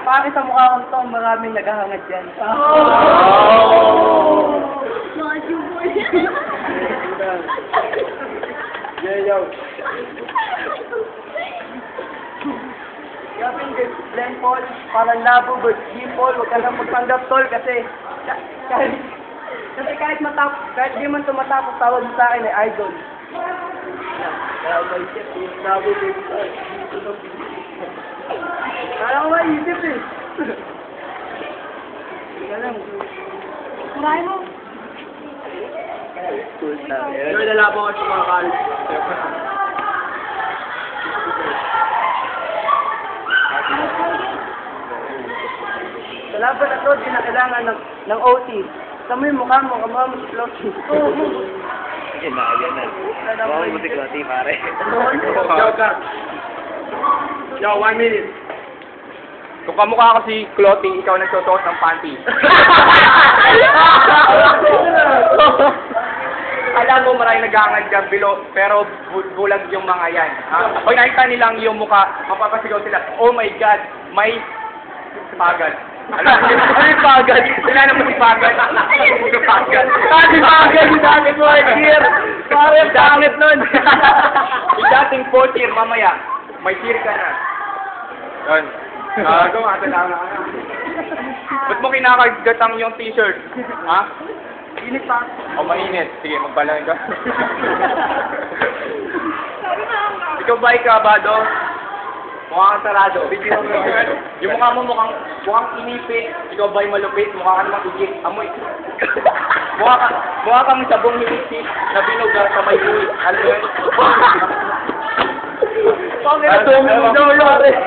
Pangit sa mukha kong to, maraming naghahangad dyan. Yo. Kapin, Glenn Paul, parang labo, but G. Paul, huwag ka lang magpanggap, tol, kasi kahit di man tumatapos, tawag mo sa akin ay idol. Kaya maisip, yung labo, baby, tol. Kaya ko maisip eh. Sige lang. Maray mo. Cool stuff. Yung nalabo ko sa mga kal. Sa laban na to, di na kailangan ng OT. Sa mo yung mukha mo, kamukha mo si Flossy. Sige na, yan na. Bawal mo si Clotty, pare. Yo, Kat. Yo, 1 minute. Kung kamukha ko si Clotty, ikaw nagsusuot ng panty. Alam mo, maraming nag-aangad dyan below, pero bulag yung mga yan. Ha? Pag nakita nilang yung mukha, mapapasigaw sila, oh my God, may pagad. Ano yung pagad? Sila naman si pagad. Si pagad. Si pagad, si pagad mo, cheer. Parang pangit nun. Yung dating 4 year, mamaya, may cheer ka na. Yun. Ito nga, ba't mo kinakagatang yung t-shirt? Ha? Init pa. O mainit. Sige, magbalang ka. Ikaw ba ikabado? Mukha kang sarado. Yung mukha mo mukhang inipit. Ikaw ba'y malupit? Mukha ka namang igit. Amoy. Mukha kang sabong hiliti na binuga sa may uwi. Alam mo yun? Pangit na tumingin daw yun.